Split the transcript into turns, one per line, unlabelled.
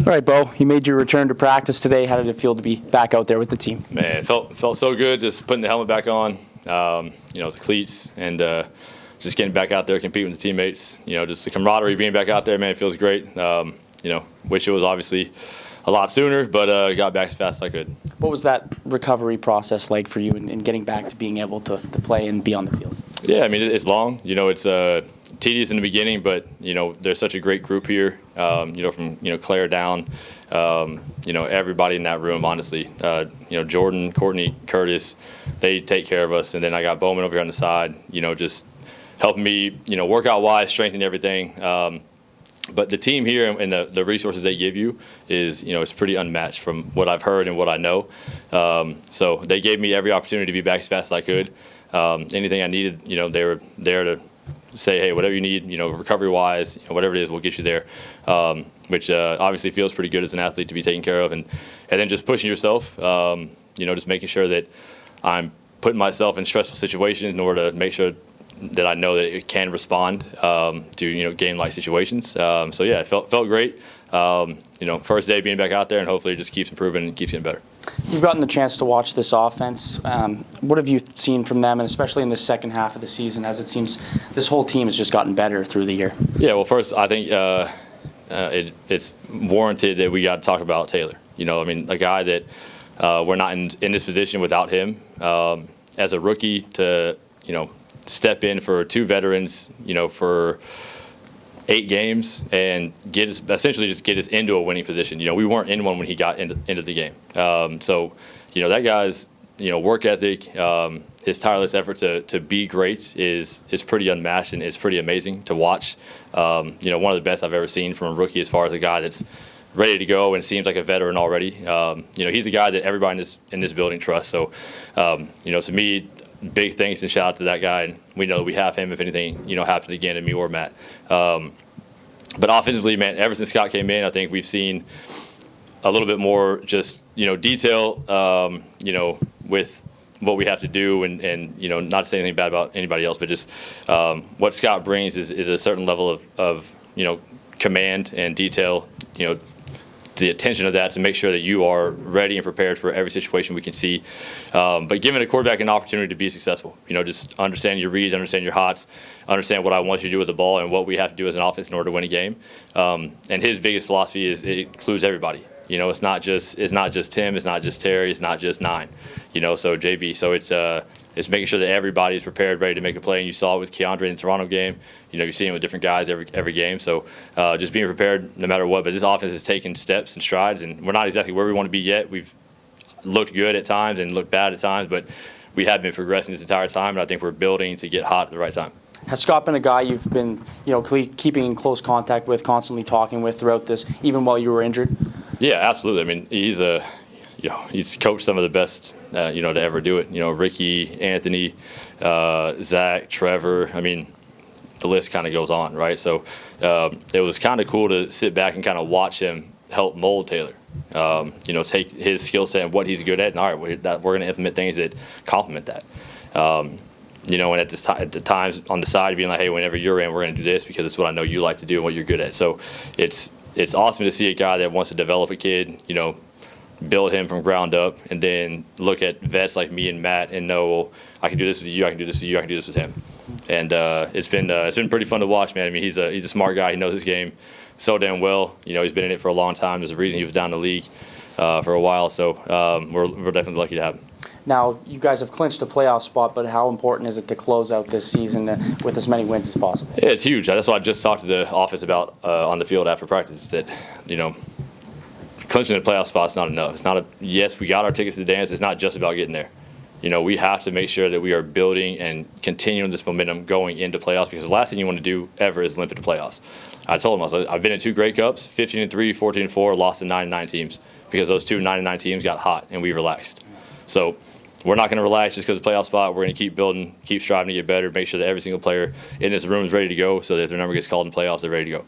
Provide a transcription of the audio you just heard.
All right, Bo, you made your return to practice today. How did it feel to be back out there with the team?
Man, it felt so good just putting the helmet back on, the cleats, and just getting back out there, competing with the teammates. Just the camaraderie being back out there, man, it feels great. Wish it was obviously a lot sooner, but got back as fast as I could.
What was that recovery process like for you in getting back to being able to play and be on the field?
Yeah, I mean, it's long. It's tedious in the beginning, but, there's such a great group here, from, Claire down, everybody in that room, honestly. Jordan, Courtney, Curtis, they take care of us. And then I got Bowman over here on the side, just helping me, workout-wise, strengthen everything. But the team here and the resources they give you is, it's pretty unmatched from what I've heard and what I know. So they gave me every opportunity to be back as fast as I could. Anything I needed, they were there to say, hey, whatever you need, recovery-wise, whatever it is, we'll get you there, which obviously feels pretty good as an athlete to be taken care of. And then just pushing yourself, just making sure that I'm putting myself in stressful situations in order to make sure that I know that it can respond to game-like situations. So yeah, it felt great. First day being back out there, and hopefully it just keeps improving and keeps getting better.
You've gotten the chance to watch this offense. What have you seen from them, and especially in the second half of the season, as it seems this whole team has just gotten better through the year? Yeah,
well, first I think it's warranted that we got to talk about Taylor. A guy that we're not in this position without him. As a rookie to step in for two veterans, for 8 games and essentially just get us into a winning position. We weren't in one when he got into the game. So, that guy's, work ethic, his tireless effort to be great is pretty unmatched, and it's pretty amazing to watch. One of the best I've ever seen from a rookie as far as a guy that's ready to go and seems like a veteran already. He's a guy that everybody in this building trusts. So, to me, big thanks and shout out to that guy. And we know we have him if anything, happens again to me or Matt. But offensively, man, ever since Scott came in, I think we've seen a little bit more just, detail, with what we have to do and not to say anything bad about anybody else, but just what Scott brings is a certain level of command and detail, the attention of that to make sure that you are ready and prepared for every situation we can see. But giving a quarterback an opportunity to be successful, just understand your reads, understand your hots, understand what I want you to do with the ball and what we have to do as an offense in order to win a game. And his biggest philosophy is it includes everybody. It's not just Tim, it's not just Terry, it's not just 9, so JB. So it's making sure that everybody's prepared, ready to make a play. And you saw it with Keandre in the Toronto game. You're seeing it with different guys every game. So just being prepared no matter what. But this offense has taken steps and strides, and we're not exactly where we want to be yet. We've looked good at times and looked bad at times, but we have been progressing this entire time, and I think we're building to get hot at the right time.
Has Scott been a guy you've been, keeping in close contact with, constantly talking with throughout this, even while you were injured? Yeah,
absolutely. I mean, he's coached some of the best, to ever do it. Ricky, Anthony, Zach, Trevor. I mean, the list kind of goes on, right? So it was kind of cool to sit back and kind of watch him help mold Taylor. Take his skill set and what he's good at, and all right, we're going to implement things that complement that. And at the times on the side, being like, hey, whenever you're in, we're going to do this because it's what I know you like to do and what you're good at. So it's awesome to see a guy that wants to develop a kid, build him from ground up, and then look at vets like me and Matt and know, well, I can do this with you, I can do this with you, I can do this with him. And it's been pretty fun to watch, man. I mean, he's a smart guy. He knows his game so damn well. He's been in it for a long time. There's a reason he was down the league for a while. So we're definitely lucky to have him.
Now, you guys have clinched a playoff spot, but how important is it to close out this season with as many wins as possible?
Yeah, it's huge. That's what I just talked to the offense about on the field after practice. Is that, clinching the playoff spot is not enough. It's not yes, we got our tickets to the dance. It's not just about getting there. We have to make sure that we are building and continuing this momentum going into playoffs, because the last thing you want to do ever is limp into playoffs. I told him, I've been in 2 Grey Cups, 15-3, 14-4, lost to 9-9 teams, because those 2 9-9 teams got hot and we relaxed. So we're not going to relax just because of the playoff spot. We're going to keep building, keep striving to get better, make sure that every single player in this room is ready to go, so that if their number gets called in playoffs, they're ready to go.